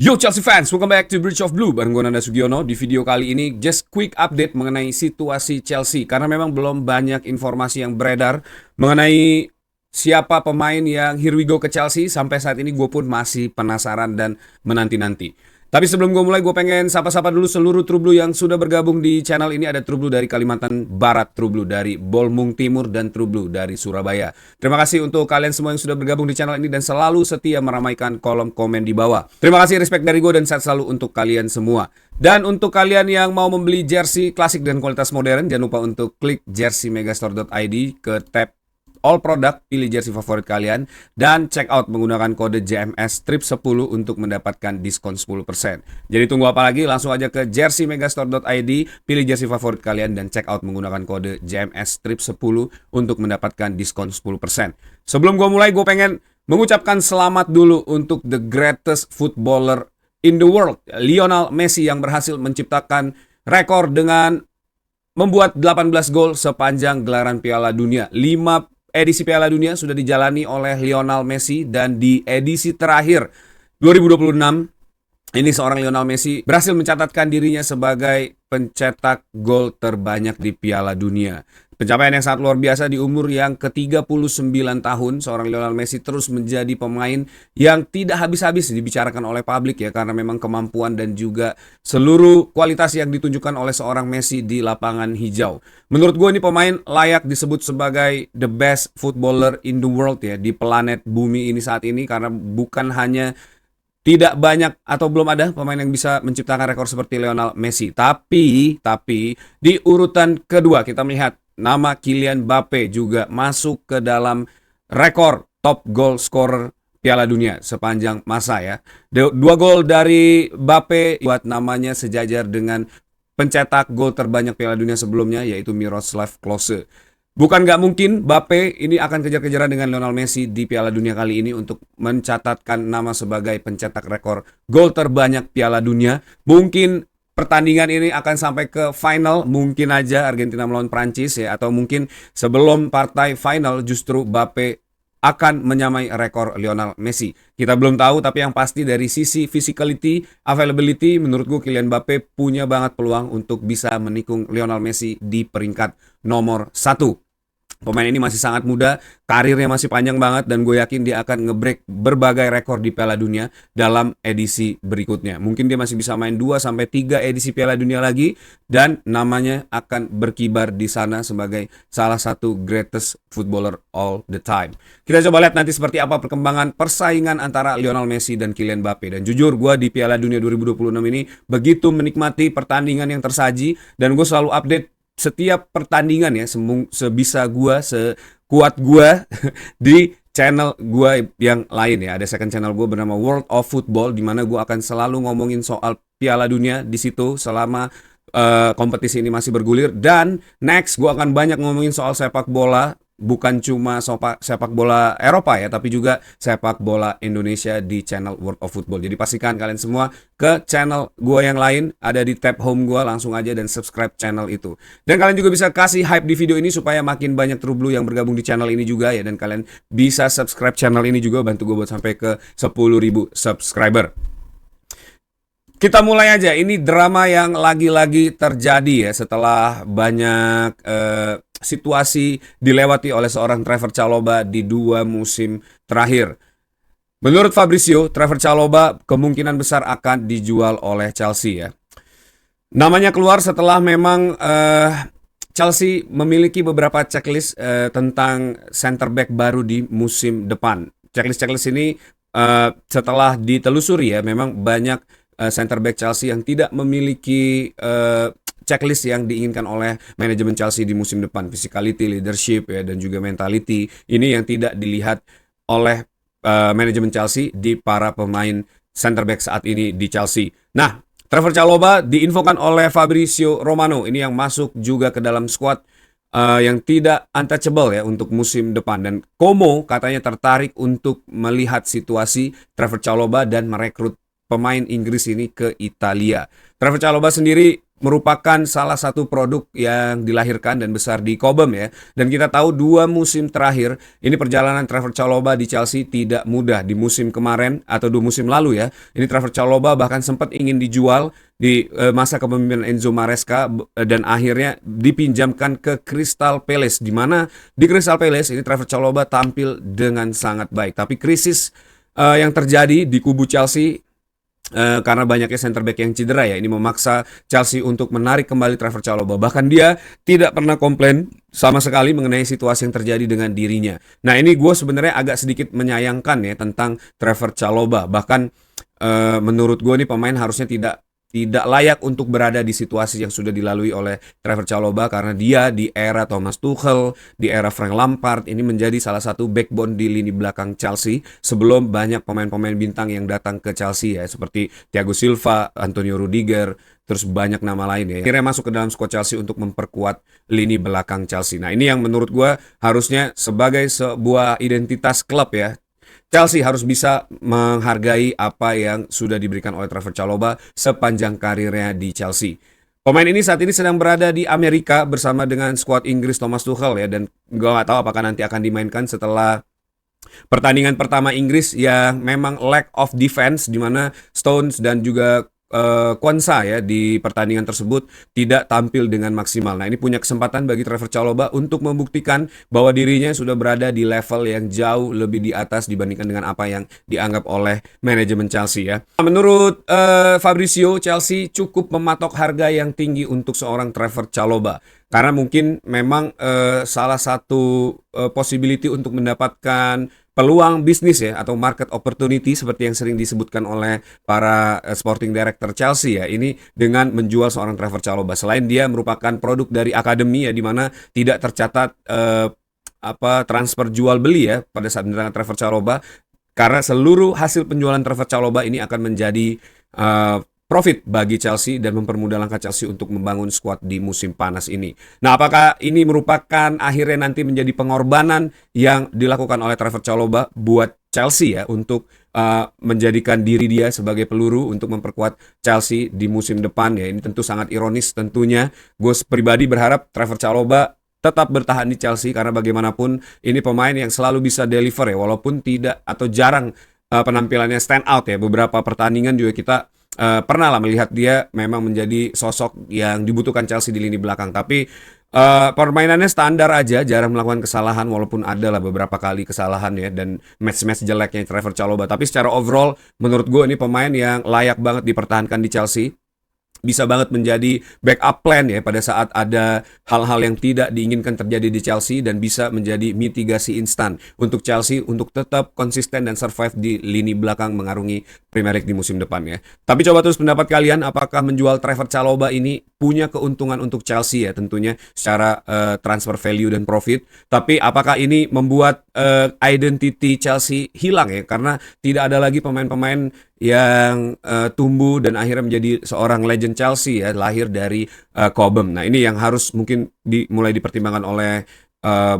Yo Chelsea fans, welcome back to Bridge of Blue bareng gue Nanda Sugiono. Di video kali ini just quick update mengenai situasi Chelsea karena memang belum banyak informasi yang beredar mengenai siapa pemain yang here we go ke Chelsea. Sampai saat ini gue pun masih penasaran dan menanti-nanti. Tapi sebelum gue mulai, gue pengen sapa-sapa dulu seluruh True Blue yang sudah bergabung di channel ini. Ada True Blue dari Kalimantan Barat, True Blue dari Bolmung Timur, dan True Blue dari Surabaya. Terima kasih untuk kalian semua yang sudah bergabung di channel ini dan selalu setia meramaikan kolom komen di bawah. Terima kasih, respect dari gue dan sehat selalu untuk kalian semua. Dan untuk kalian yang mau membeli jersey klasik dan kualitas modern, jangan lupa untuk klik jerseymegastore.id, ke tab all product, pilih jersey favorit kalian, dan check out menggunakan kode JMS Trip 10 untuk mendapatkan diskon 10%. Jadi tunggu apa lagi? Langsung aja ke jerseymegastore.id, pilih jersey favorit kalian, dan check out menggunakan kode JMS Trip 10 untuk mendapatkan diskon 10%. Sebelum gue mulai, gue pengen mengucapkan selamat dulu untuk the greatest footballer in the world, Lionel Messi, yang berhasil menciptakan rekor dengan membuat 18 gol sepanjang gelaran Piala Dunia. 5 edisi Piala Dunia sudah dijalani oleh Lionel Messi, dan di edisi terakhir 2026 ini seorang Lionel Messi berhasil mencatatkan dirinya sebagai pencetak gol terbanyak di Piala Dunia. Pencapaian yang sangat luar biasa di umur yang ke-39 tahun. Seorang Lionel Messi terus menjadi pemain yang tidak habis-habis dibicarakan oleh publik ya, karena memang kemampuan dan juga seluruh kualitas yang ditunjukkan oleh seorang Messi di lapangan hijau. Menurut gue ini pemain layak disebut sebagai the best footballer in the world ya, di planet bumi ini saat ini, karena bukan hanya tidak banyak atau belum ada pemain yang bisa menciptakan rekor seperti Lionel Messi. Tapi di urutan kedua kita melihat nama Kylian Mbappe juga masuk ke dalam rekor top goal scorer Piala Dunia sepanjang masa ya. 2 gol dari Mbappe buat namanya sejajar dengan pencetak gol terbanyak Piala Dunia sebelumnya, yaitu Miroslav Klose. Bukan gak mungkin Mbappe ini akan kejar-kejaran dengan Lionel Messi di Piala Dunia kali ini untuk mencatatkan nama sebagai pencetak rekor gol terbanyak Piala Dunia. Mungkin pertandingan ini akan sampai ke final, mungkin aja Argentina melawan Prancis ya, atau mungkin sebelum partai final justru Mbappe akan menyamai rekor Lionel Messi. Kita belum tahu, tapi yang pasti dari sisi physicality, availability, menurut gue Kylian Mbappe punya banget peluang untuk bisa menikung Lionel Messi di peringkat nomor 1. Pemain ini masih sangat muda, karirnya masih panjang banget, dan gue yakin dia akan nge-break berbagai rekor di Piala Dunia dalam edisi berikutnya. Mungkin dia masih bisa main 2-3 edisi Piala Dunia lagi, dan namanya akan berkibar di sana sebagai salah satu greatest footballer all the time. Kita coba lihat nanti seperti apa perkembangan persaingan antara Lionel Messi dan Kylian Mbappe. Dan jujur, gue di Piala Dunia 2026 ini begitu menikmati pertandingan yang tersaji, dan gue selalu update setiap pertandingan ya, sebisa gue, sekuat gue di channel gue yang lain ya. Ada second channel gue bernama World of Football, di mana gue akan selalu ngomongin soal Piala Dunia di situ selama kompetisi ini masih bergulir. Dan next gue akan banyak ngomongin soal sepak bola, bukan cuma sepak bola Eropa ya, tapi juga sepak bola Indonesia di channel World of Football. Jadi pastikan kalian semua ke channel gue yang lain, ada di tab home gue, langsung aja dan subscribe channel itu. Dan kalian juga bisa kasih hype di video ini supaya makin banyak True Blue yang bergabung di channel ini juga ya. Dan kalian bisa subscribe channel ini juga, bantu gue buat sampai ke 10.000 subscriber. Kita mulai aja, ini drama yang lagi-lagi terjadi ya setelah banyak situasi dilewati oleh seorang Trevoh Chalobah di 2 musim terakhir. Menurut Fabrizio, Trevoh Chalobah kemungkinan besar akan dijual oleh Chelsea ya. Namanya keluar setelah memang Chelsea memiliki beberapa checklist tentang center back baru di musim depan. Checklist ini setelah ditelusuri ya, memang banyak center back Chelsea yang tidak memiliki checklist yang diinginkan oleh manajemen Chelsea di musim depan. Physicality, leadership ya, dan juga mentality. Ini yang tidak dilihat oleh manajemen Chelsea di para pemain center back saat ini di Chelsea. Nah, Trevoh Chalobah diinfokan oleh Fabrizio Romano ini yang masuk juga ke dalam squad yang tidak untouchable ya untuk musim depan. Dan Como katanya tertarik untuk melihat situasi Trevoh Chalobah dan merekrut pemain Inggris ini ke Italia. Trevoh Chalobah sendiri merupakan salah satu produk yang dilahirkan dan besar di Cobham ya. Dan kita tahu 2 musim terakhir ini perjalanan Trevoh Chalobah di Chelsea tidak mudah. Di musim kemarin atau 2 musim lalu ya, ini Trevoh Chalobah bahkan sempat ingin dijual di masa kepemimpinan Enzo Maresca dan akhirnya dipinjamkan ke Crystal Palace, di mana di Crystal Palace ini Trevoh Chalobah tampil dengan sangat baik. Tapi krisis yang terjadi di kubu Chelsea karena banyaknya center back yang cedera ya, ini memaksa Chelsea untuk menarik kembali Trevoh Chalobah. Bahkan dia tidak pernah komplain sama sekali mengenai situasi yang terjadi dengan dirinya. Nah ini gue sebenarnya agak sedikit menyayangkan ya tentang Trevoh Chalobah. Bahkan menurut gue nih pemain harusnya tidak layak untuk berada di situasi yang sudah dilalui oleh Trevoh Chalobah, karena dia di era Thomas Tuchel, di era Frank Lampard ini menjadi salah satu backbone di lini belakang Chelsea sebelum banyak pemain-pemain bintang yang datang ke Chelsea ya, seperti Thiago Silva, Antonio Rudiger, terus banyak nama lain ya. Akhirnya masuk ke dalam skuad Chelsea untuk memperkuat lini belakang Chelsea. Nah ini yang menurut gue harusnya sebagai sebuah identitas klub ya, Chelsea harus bisa menghargai apa yang sudah diberikan oleh Trevoh Chalobah sepanjang karirnya di Chelsea. Pemain ini saat ini sedang berada di Amerika bersama dengan skuad Inggris Thomas Tuchel ya, dan gue nggak tahu apakah nanti akan dimainkan setelah pertandingan pertama Inggris yang memang lack of defense, di mana Stones dan juga Konsa ya di pertandingan tersebut tidak tampil dengan maksimal. Nah ini punya kesempatan bagi Trevoh Chalobah untuk membuktikan bahwa dirinya sudah berada di level yang jauh lebih di atas dibandingkan dengan apa yang dianggap oleh manajemen Chelsea ya. Menurut Fabrizio, Chelsea cukup mematok harga yang tinggi untuk seorang Trevoh Chalobah, karena mungkin memang salah satu possibility untuk mendapatkan peluang bisnis ya, atau market opportunity seperti yang sering disebutkan oleh para sporting director Chelsea ya, ini dengan menjual seorang Trevoh Chalobah. Selain dia merupakan produk dari akademi ya, di mana tidak tercatat transfer jual beli ya pada saat mendatangkan Trevoh Chalobah, karena seluruh hasil penjualan Trevoh Chalobah ini akan menjadi profit bagi Chelsea dan mempermudah langkah Chelsea untuk membangun skuad di musim panas ini. Nah, apakah ini merupakan akhirnya nanti menjadi pengorbanan yang dilakukan oleh Trevoh Chalobah buat Chelsea ya, untuk menjadikan diri dia sebagai peluru untuk memperkuat Chelsea di musim depan ya? Ini tentu sangat ironis tentunya. Gue pribadi berharap Trevoh Chalobah tetap bertahan di Chelsea, karena bagaimanapun ini pemain yang selalu bisa deliver ya, walaupun tidak atau jarang penampilannya stand out ya. Beberapa pertandingan juga kita pernah lah melihat dia memang menjadi sosok yang dibutuhkan Chelsea di lini belakang. Tapi permainannya standar aja, jarang melakukan kesalahan, walaupun ada lah beberapa kali kesalahan ya, dan match-match jeleknya Trevoh Chalobah. Tapi secara overall menurut gue ini pemain yang layak banget dipertahankan di Chelsea. Bisa banget menjadi backup plan ya pada saat ada hal-hal yang tidak diinginkan terjadi di Chelsea, dan bisa menjadi mitigasi instan untuk Chelsea untuk tetap konsisten dan survive di lini belakang mengarungi Premier League di musim depan ya. Tapi coba terus pendapat kalian, apakah menjual Trevoh Chalobah ini punya keuntungan untuk Chelsea ya, tentunya secara transfer value dan profit. Tapi apakah ini membuat identity Chelsea hilang ya, karena tidak ada lagi pemain-pemain yang tumbuh dan akhirnya menjadi seorang legend Chelsea ya, lahir dari Cobham. Nah ini yang harus mungkin mulai dipertimbangkan oleh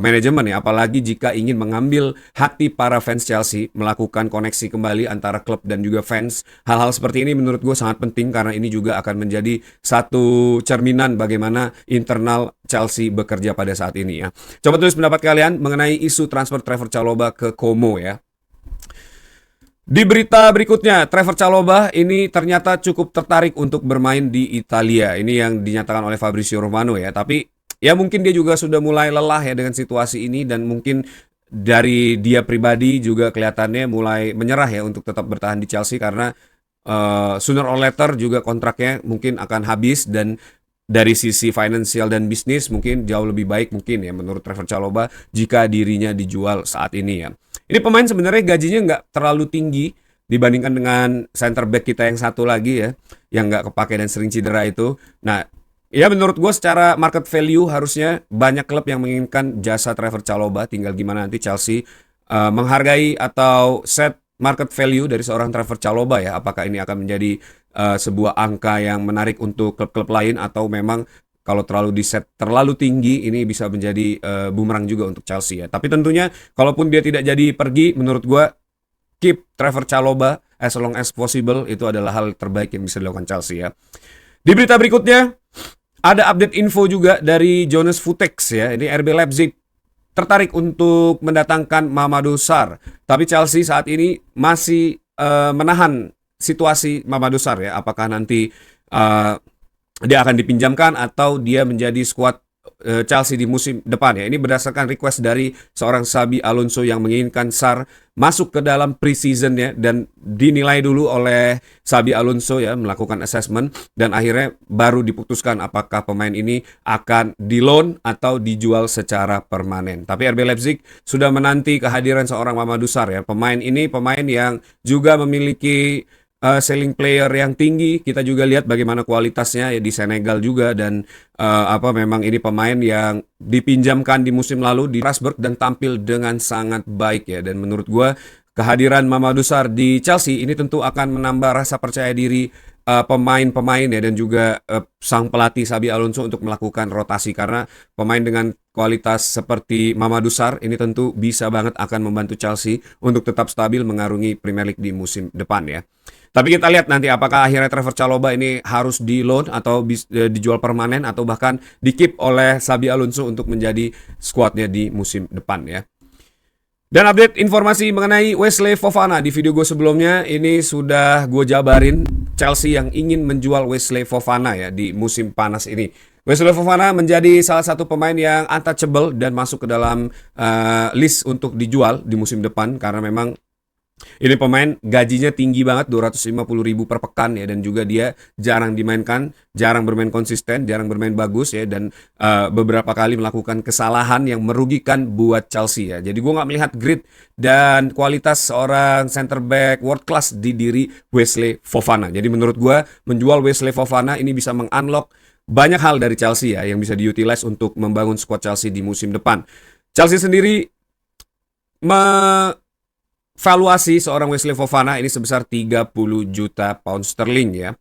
manajemen ya, apalagi jika ingin mengambil hati para fans Chelsea, melakukan koneksi kembali antara klub dan juga fans. Hal-hal seperti ini menurut gue sangat penting, karena ini juga akan menjadi satu cerminan bagaimana internal Chelsea bekerja pada saat ini ya. Coba tulis pendapat kalian mengenai isu transfer Trevoh Chalobah ke Como ya. Di berita berikutnya, Trevoh Chalobah ini ternyata cukup tertarik untuk bermain di Italia. Ini yang dinyatakan oleh Fabrizio Romano ya. Tapi ya mungkin dia juga sudah mulai lelah ya dengan situasi ini, dan mungkin dari dia pribadi juga kelihatannya mulai menyerah ya untuk tetap bertahan di Chelsea, karena sooner or later juga kontraknya mungkin akan habis, dan dari sisi finansial dan bisnis mungkin jauh lebih baik mungkin ya menurut Trevoh Chalobah jika dirinya dijual saat ini ya. Ini pemain sebenarnya gajinya nggak terlalu tinggi dibandingkan dengan center back kita yang satu lagi ya, yang nggak kepake dan sering cedera itu. Nah, ya menurut gue secara market value harusnya banyak klub yang menginginkan jasa Trevoh Chalobah. Tinggal gimana nanti Chelsea menghargai atau set market value dari seorang Trevoh Chalobah ya. Apakah ini akan menjadi sebuah angka yang menarik untuk klub-klub lain, atau memang kalau terlalu di set terlalu tinggi ini bisa menjadi bumerang juga untuk Chelsea ya. Tapi tentunya kalaupun dia tidak jadi pergi, menurut gue keep Trevoh Chalobah as long as possible, itu adalah hal terbaik yang bisa dilakukan Chelsea ya. Di berita berikutnya, Ada update info juga dari Jonas Futex ya. Ini RB Leipzig tertarik untuk mendatangkan Mamadou Sarr. Tapi Chelsea saat ini masih menahan situasi Mamadou Sarr ya. Apakah nanti dia akan dipinjamkan atau dia menjadi skuad Chelsea di musim depan ya. Ini berdasarkan request dari seorang Xabi Alonso yang menginginkan Sarr masuk ke dalam pre-season ya, dan dinilai dulu oleh Xabi Alonso ya, melakukan assessment, dan akhirnya baru diputuskan apakah pemain ini akan di-loan atau dijual secara permanen. Tapi RB Leipzig sudah menanti kehadiran seorang Mamadou Sarr ya. Pemain ini pemain yang juga memiliki selling player yang tinggi. Kita juga lihat bagaimana kualitasnya ya di Senegal juga, dan memang ini pemain yang dipinjamkan di musim lalu di Strasbourg dan tampil dengan sangat baik ya. Dan menurut gua kehadiran Mamadou Sarr di Chelsea ini tentu akan menambah rasa percaya diri pemain-pemain ya, dan juga sang pelatih Xabi Alonso untuk melakukan rotasi, karena pemain dengan kualitas seperti Mamadou Sarr ini tentu bisa banget akan membantu Chelsea untuk tetap stabil mengarungi Premier League di musim depan ya. Tapi kita lihat nanti apakah akhirnya Trevor Chalobah ini harus di-loan atau dijual permanen, atau bahkan di-keep oleh Xabi Alonso untuk menjadi skuadnya di musim depan ya. Dan update informasi mengenai Wesley Fofana di video gue sebelumnya, ini sudah gue jabarin Chelsea yang ingin menjual Wesley Fofana ya di musim panas ini. Wesley Fofana menjadi salah satu pemain yang untouchable dan masuk ke dalam list untuk dijual di musim depan, karena memang ini pemain gajinya tinggi banget, 250.000 per pekan ya, dan juga dia jarang dimainkan, jarang bermain konsisten, jarang bermain bagus ya, dan beberapa kali melakukan kesalahan yang merugikan buat Chelsea ya. Jadi gue nggak melihat grit dan kualitas seorang center back world class di diri Wesley Fofana. Jadi menurut gue menjual Wesley Fofana ini bisa mengunlock banyak hal dari Chelsea ya, yang bisa diutilize untuk membangun squad Chelsea di musim depan. Chelsea sendiri valuasi seorang Wesley Fofana ini sebesar 30 juta pound sterling ya.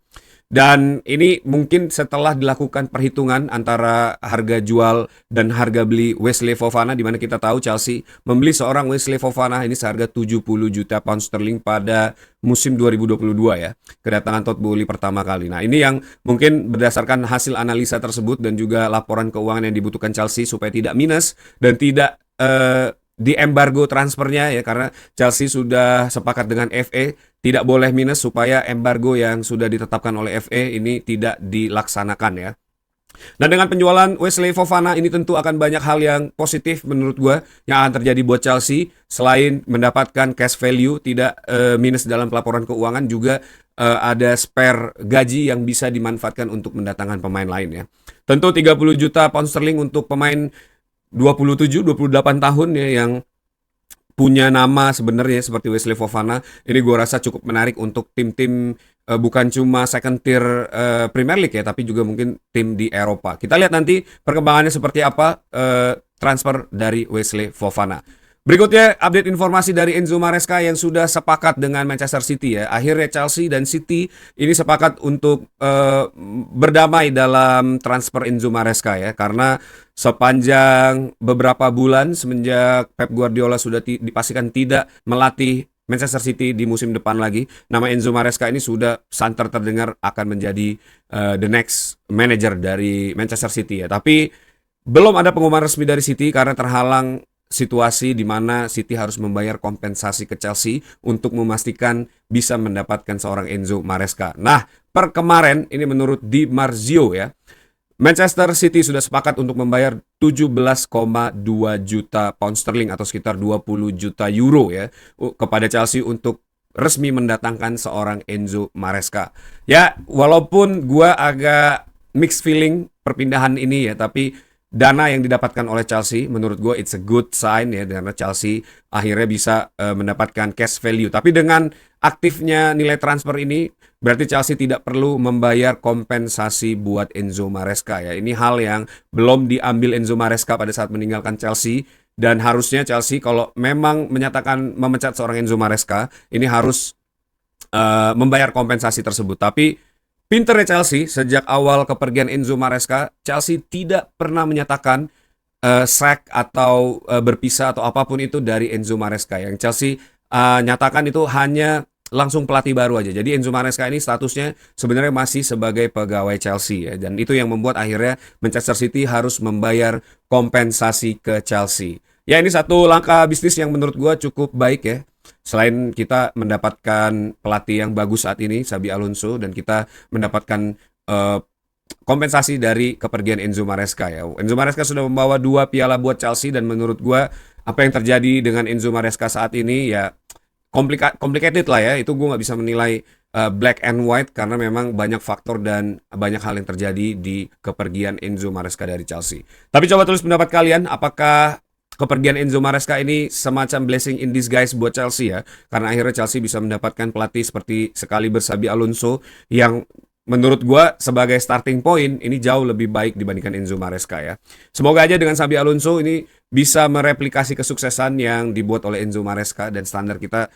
Dan ini mungkin setelah dilakukan perhitungan antara harga jual dan harga beli Wesley Fofana, di mana kita tahu Chelsea membeli seorang Wesley Fofana ini seharga 70 juta pound sterling pada musim 2022 ya. Kedatangan Todd Boehly pertama kali. Nah, ini yang mungkin berdasarkan hasil analisa tersebut dan juga laporan keuangan yang dibutuhkan Chelsea supaya tidak minus dan tidak di embargo transfernya ya, karena Chelsea sudah sepakat dengan FA tidak boleh minus supaya embargo yang sudah ditetapkan oleh FA ini tidak dilaksanakan ya. Dan dengan penjualan Wesley Fofana ini tentu akan banyak hal yang positif menurut gue yang akan terjadi buat Chelsea. Selain mendapatkan cash value, tidak minus dalam pelaporan keuangan, juga ada spare gaji yang bisa dimanfaatkan untuk mendatangkan pemain lain ya. Tentu 30 juta pound sterling untuk pemain 27-28 tahun ya, yang punya nama sebenarnya seperti Wesley Fofana. Ini gue rasa cukup menarik untuk tim-tim bukan cuma second tier Premier League ya, tapi juga mungkin tim di Eropa. Kita lihat nanti perkembangannya seperti apa transfer dari Wesley Fofana. Berikutnya update informasi dari Enzo Maresca yang sudah sepakat dengan Manchester City ya. Akhirnya Chelsea dan City ini sepakat untuk berdamai dalam transfer Enzo Maresca ya, karena sepanjang beberapa bulan semenjak Pep Guardiola sudah dipastikan tidak melatih Manchester City di musim depan lagi, nama Enzo Maresca ini sudah santer terdengar akan menjadi the next manager dari Manchester City ya. Tapi belum ada pengumuman resmi dari City karena terhalang situasi di mana City harus membayar kompensasi ke Chelsea untuk memastikan bisa mendapatkan seorang Enzo Maresca. Nah, per kemarin ini menurut Di Marzio ya, Manchester City sudah sepakat untuk membayar 17,2 juta pound sterling atau sekitar 20 juta euro ya kepada Chelsea untuk resmi mendatangkan seorang Enzo Maresca. Ya, walaupun gua agak mixed feeling perpindahan ini ya, tapi dana yang didapatkan oleh Chelsea menurut gue it's a good sign ya, karena Chelsea akhirnya bisa mendapatkan cash value. Tapi dengan aktifnya nilai transfer ini berarti Chelsea tidak perlu membayar kompensasi buat Enzo Maresca ya. Ini hal yang belum diambil Enzo Maresca pada saat meninggalkan Chelsea, dan harusnya Chelsea kalau memang menyatakan memecat seorang Enzo Maresca ini harus membayar kompensasi tersebut. Tapi pinternya Chelsea, sejak awal kepergian Enzo Maresca, Chelsea tidak pernah menyatakan sack atau berpisah atau apapun itu dari Enzo Maresca. Yang Chelsea nyatakan itu hanya langsung pelatih baru aja. Jadi Enzo Maresca ini statusnya sebenarnya masih sebagai pegawai Chelsea ya. Dan itu yang membuat akhirnya Manchester City harus membayar kompensasi ke Chelsea. Ya ini satu langkah bisnis yang menurut gua cukup baik ya. Selain kita mendapatkan pelatih yang bagus saat ini, Xabi Alonso, dan kita mendapatkan eh, kompensasi dari kepergian Enzo Maresca ya. Enzo Maresca sudah membawa 2 piala buat Chelsea dan menurut gua apa yang terjadi dengan Enzo Maresca saat ini ya complicated lah ya. Itu gue nggak bisa menilai black and white karena memang banyak faktor dan banyak hal yang terjadi di kepergian Enzo Maresca dari Chelsea. Tapi coba tulis pendapat kalian, apakah kepergian Enzo Maresca ini semacam blessing in disguise buat Chelsea ya? Karena akhirnya Chelsea bisa mendapatkan pelatih seperti sekali Xabi Alonso yang menurut gua sebagai starting point ini jauh lebih baik dibandingkan Enzo Maresca ya. Semoga aja dengan Xabi Alonso ini bisa mereplikasi kesuksesan yang dibuat oleh Enzo Maresca dan standar kita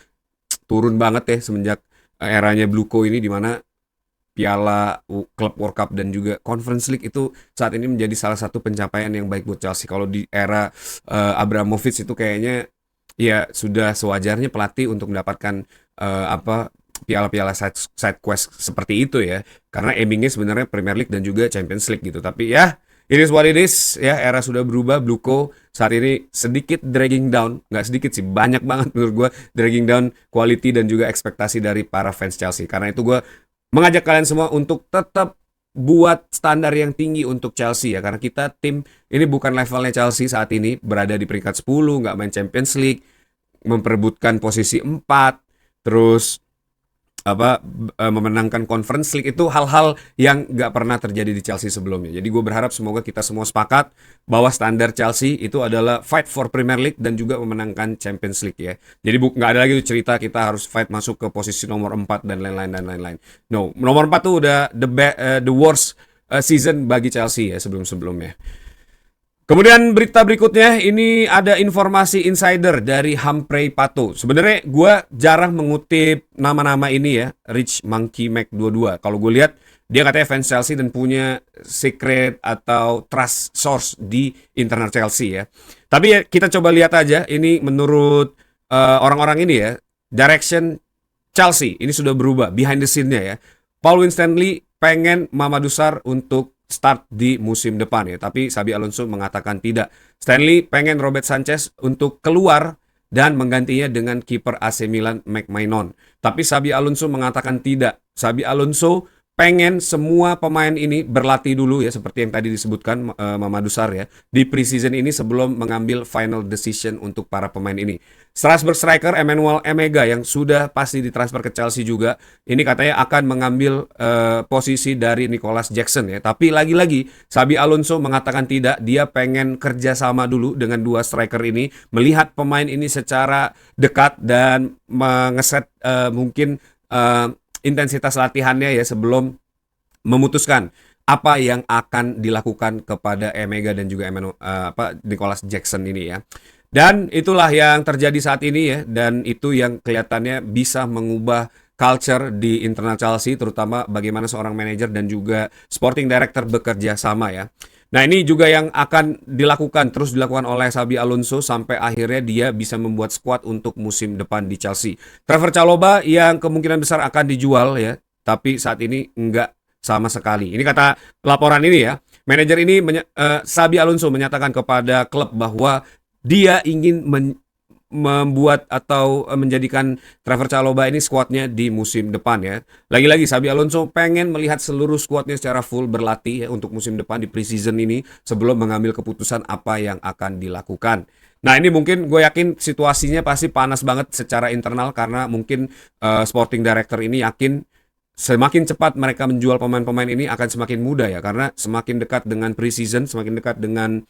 turun banget ya semenjak eranya Bluco ini di mana Piala Club World Cup dan juga Conference League itu saat ini menjadi salah satu pencapaian yang baik buat Chelsea. Kalau di era Abramovich itu kayaknya ya sudah sewajarnya pelatih untuk mendapatkan apa piala-piala side quest seperti itu ya. Karena aimingnya sebenarnya Premier League dan juga Champions League gitu. Tapi ya it is what it is ya, era sudah berubah. Bluco saat ini sedikit dragging down, nggak sedikit sih, banyak banget menurut gue dragging down quality dan juga ekspektasi dari para fans Chelsea. Karena itu gue mengajak kalian semua untuk tetap buat standar yang tinggi untuk Chelsea ya, karena kita tim ini bukan levelnya Chelsea saat ini, berada di peringkat 10, nggak main Champions League, memperebutkan posisi 4, terus memenangkan Conference League. Itu hal-hal yang nggak pernah terjadi di Chelsea sebelumnya. Jadi gue berharap semoga kita semua sepakat bahwa standar Chelsea itu adalah fight for Premier League dan juga memenangkan Champions League ya. Jadi nggak ada lagi tuh cerita kita harus fight masuk ke posisi nomor 4 dan lain-lain. No, nomor 4 tuh udah the worst season bagi Chelsea ya sebelum-sebelumnya. Kemudian berita berikutnya, ini ada informasi insider dari Humphrey Pato. Sebenarnya gue jarang mengutip nama-nama ini ya, Rich Monkey Mac 22. Kalau gue lihat, dia katanya fans Chelsea dan punya secret atau trust source di internal Chelsea ya. Tapi ya kita coba lihat aja, ini menurut orang-orang ini ya, direction Chelsea ini sudah berubah, behind the scene-nya ya. Paul Winstanley pengen Mamadou Sarr untuk start di musim depan ya, tapi Xabi Alonso mengatakan tidak. Stanley pengen Robert Sanchez untuk keluar dan menggantinya dengan kiper AC Milan McMahon. Tapi Xabi Alonso mengatakan tidak. Xabi Alonso pengen semua pemain ini berlatih dulu ya, seperti yang tadi disebutkan Mamadou Sarr ya, di preseason ini sebelum mengambil final decision untuk para pemain ini. Strasbourg striker Emmanuel Emega yang sudah pasti ditransfer ke Chelsea juga, ini katanya akan mengambil posisi dari Nicolas Jackson ya. Tapi lagi-lagi Xabi Alonso mengatakan tidak, dia pengen kerjasama dulu dengan 2 striker ini, melihat pemain ini secara dekat dan mengeset mungkin intensitas latihannya ya sebelum memutuskan apa yang akan dilakukan kepada Emega dan juga Nicolas Jackson ini ya. Dan itulah yang terjadi saat ini ya, dan itu yang kelihatannya bisa mengubah culture di internal Chelsea, terutama bagaimana seorang manajer dan juga sporting director bekerja sama ya. Nah ini juga yang akan terus dilakukan oleh Xabi Alonso sampai akhirnya dia bisa membuat skuad untuk musim depan di Chelsea. Trevor Chalobah yang kemungkinan besar akan dijual ya, tapi saat ini enggak sama sekali. Ini kata laporan ini ya, manajer ini Xabi Alonso menyatakan kepada klub bahwa dia ingin membuat atau menjadikan Trevor Chalobah ini skuadnya di musim depan ya. Lagi-lagi Xabi Alonso pengen melihat seluruh skuadnya secara full berlatih ya untuk musim depan di preseason ini sebelum mengambil keputusan apa yang akan dilakukan. Nah ini mungkin gue yakin situasinya pasti panas banget secara internal karena mungkin sporting director ini yakin semakin cepat mereka menjual pemain-pemain ini akan semakin mudah ya, karena semakin dekat dengan preseason, semakin dekat dengan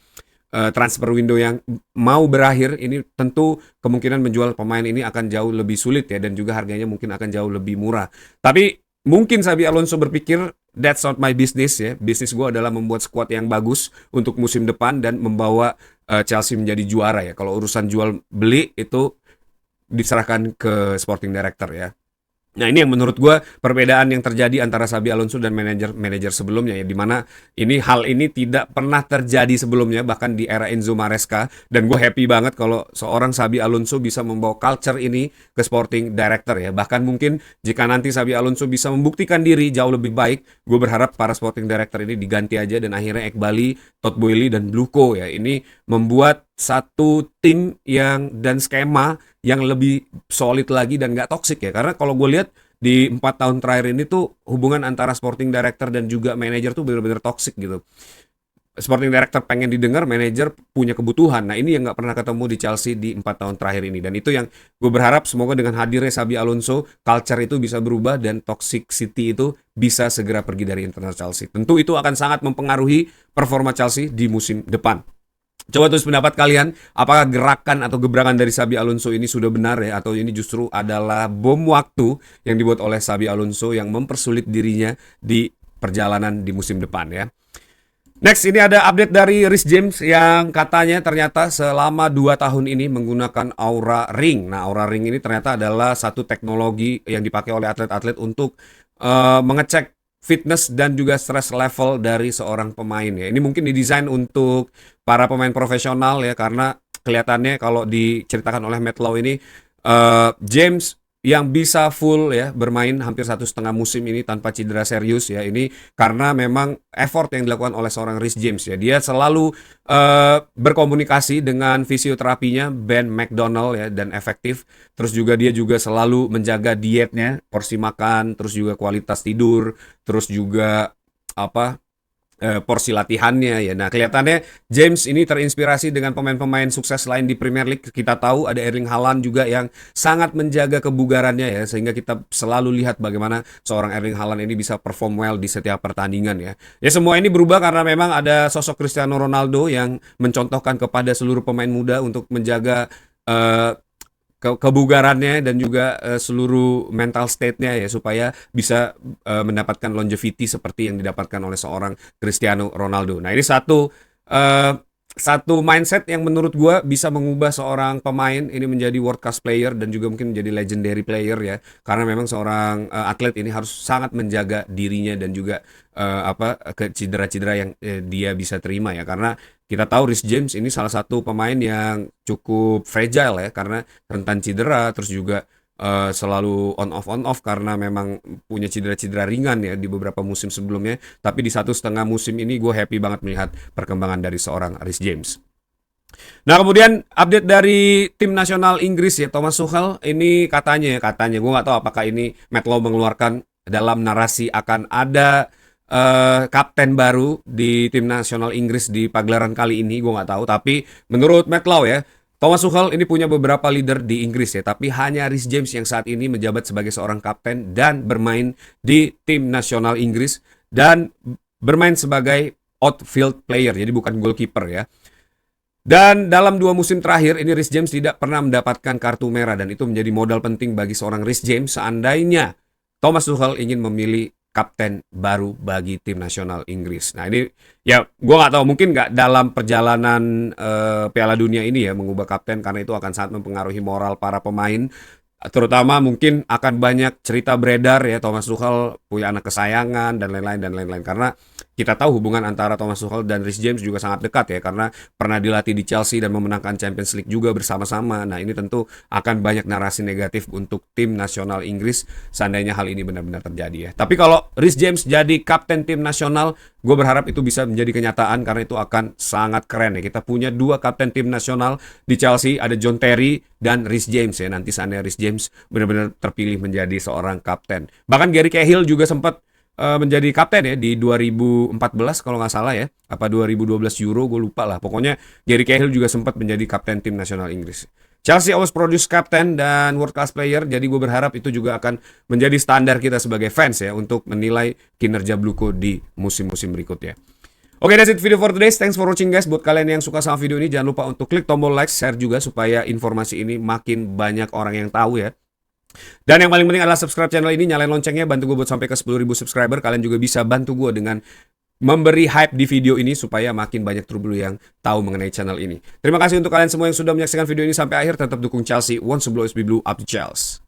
transfer window yang mau berakhir, ini tentu kemungkinan menjual pemain ini akan jauh lebih sulit ya, dan juga harganya mungkin akan jauh lebih murah. Tapi mungkin Xabi Alonso berpikir that's not my business ya. Bisnis gue adalah membuat skuad yang bagus untuk musim depan dan membawa Chelsea menjadi juara ya. Kalau urusan jual beli itu diserahkan ke sporting director ya. Nah, ini yang menurut gue perbedaan yang terjadi antara Xabi Alonso dan manajer sebelumnya ya, di mana hal ini tidak pernah terjadi sebelumnya bahkan di era Enzo Maresca, dan gue happy banget kalau seorang Xabi Alonso bisa membawa culture ini ke Sporting Director ya. Bahkan mungkin jika nanti Xabi Alonso bisa membuktikan diri jauh lebih baik, gue berharap para Sporting Director ini diganti aja dan akhirnya Ekbali, Todd Boehly dan Bluko ya. Ini membuat satu tim dan skema yang lebih solid lagi dan nggak toksik ya. Karena kalau gue lihat di 4 tahun terakhir ini tuh hubungan antara sporting director dan juga manajer tuh benar-benar toksik gitu. Sporting director pengen didengar, manajer punya kebutuhan. Nah, ini yang nggak pernah ketemu di Chelsea di 4 tahun terakhir ini. Dan itu yang gue berharap semoga dengan hadirnya Xabi Alonso, culture itu bisa berubah dan toxicity itu bisa segera pergi dari internal Chelsea. Tentu itu akan sangat mempengaruhi performa Chelsea di musim depan. Coba tulis pendapat kalian, apakah gerakan atau gebrakan dari Xabi Alonso ini sudah benar ya, atau ini justru adalah bom waktu yang dibuat oleh Xabi Alonso yang mempersulit dirinya di perjalanan di musim depan ya. Next, ini ada update dari Reece James yang katanya ternyata selama 2 tahun ini menggunakan Aura Ring. Nah, Aura Ring ini ternyata adalah satu teknologi yang dipakai oleh atlet-atlet untuk mengecek fitness dan juga stress level dari seorang pemain ya. Ini mungkin didesain untuk para pemain profesional ya, karena kelihatannya kalau diceritakan oleh Matt Law ini James yang bisa full ya bermain hampir 1,5 musim ini tanpa cedera serius ya, ini karena memang effort yang dilakukan oleh seorang Reece James ya. Dia selalu berkomunikasi dengan fisioterapinya Ben McDonald ya, dan efektif. Terus juga dia juga selalu menjaga dietnya, porsi makan, terus juga kualitas tidur, terus juga porsi latihannya ya. Nah, kelihatannya James ini terinspirasi dengan pemain-pemain sukses lain di Premier League. Kita tahu ada Erling Haaland juga yang sangat menjaga kebugarannya ya, sehingga kita selalu lihat bagaimana seorang Erling Haaland ini bisa perform well di setiap pertandingan ya. Ya, semua ini berubah karena memang ada sosok Cristiano Ronaldo yang mencontohkan kepada seluruh pemain muda untuk menjaga kebugarannya dan juga seluruh mental state-nya ya, supaya bisa mendapatkan longevity seperti yang didapatkan oleh seorang Cristiano Ronaldo. Nah, ini satu mindset yang menurut gue bisa mengubah seorang pemain ini menjadi world class player dan juga mungkin menjadi legendary player ya, karena memang seorang atlet ini harus sangat menjaga dirinya dan juga cedera-cedera yang dia bisa terima ya, karena kita tahu Reece James ini salah satu pemain yang cukup fragile ya, karena rentan cedera, terus juga selalu on off karena memang punya cedera-cedera ringan ya di beberapa musim sebelumnya. Tapi di 1,5 musim ini gue happy banget melihat perkembangan dari seorang Reece James. Nah, kemudian update dari tim nasional Inggris ya, Thomas Tuchel ini katanya gue nggak tahu apakah ini Matt Law mengeluarkan dalam narasi akan ada kapten baru di tim nasional Inggris di pagelaran kali ini, gue nggak tahu. Tapi menurut Matt Law ya, Thomas Tuchel ini punya beberapa leader di Inggris ya, tapi hanya Reece James yang saat ini menjabat sebagai seorang kapten dan bermain di tim nasional Inggris dan bermain sebagai outfield player, jadi bukan goalkeeper ya. Dan dalam 2 musim terakhir ini Reece James tidak pernah mendapatkan kartu merah, dan itu menjadi modal penting bagi seorang Reece James seandainya Thomas Tuchel ingin memilih kapten baru bagi tim nasional Inggris. Nah, ini ya gue nggak tahu, mungkin nggak dalam perjalanan Piala Dunia ini ya mengubah kapten, karena itu akan sangat mempengaruhi moral para pemain. Terutama mungkin akan banyak cerita beredar ya, Thomas Tuchel punya anak kesayangan dan lain-lain, karena kita tahu hubungan antara Thomas Tuchel dan Reece James juga sangat dekat ya, karena pernah dilatih di Chelsea dan memenangkan Champions League juga bersama-sama. Nah, ini tentu akan banyak narasi negatif untuk tim nasional Inggris seandainya hal ini benar-benar terjadi ya. Tapi kalau Reece James jadi kapten tim nasional, gue berharap itu bisa menjadi kenyataan, karena itu akan sangat keren ya. Kita punya 2 kapten tim nasional di Chelsea, ada John Terry dan Reece James ya. Nanti seandainya Reece James benar-benar terpilih menjadi seorang kapten. Bahkan Gary Cahill juga sempat menjadi kapten ya di 2014 kalau nggak salah ya, apa 2012 Euro, gue lupa lah. Pokoknya Gary Cahill juga sempat menjadi kapten tim nasional Inggris. Chelsea always produce captain dan world class player, jadi gue berharap itu juga akan menjadi standar kita sebagai fans ya untuk menilai kinerja Bluko di musim-musim berikutnya. Oke, that's it video for today. Thanks for watching guys. Buat kalian yang suka sama video ini, jangan lupa untuk klik tombol like, share juga supaya informasi ini makin banyak orang yang tahu ya. Dan yang paling penting adalah subscribe channel ini, nyalain loncengnya, bantu gue buat sampai ke 10.000 subscriber. Kalian juga bisa bantu gue dengan memberi hype di video ini supaya makin banyak Trublu yang tahu mengenai channel ini. Terima kasih untuk kalian semua yang sudah menyaksikan video ini sampai akhir. Tetap dukung Chelsea. Once Blue is Blue, up to Chelsea.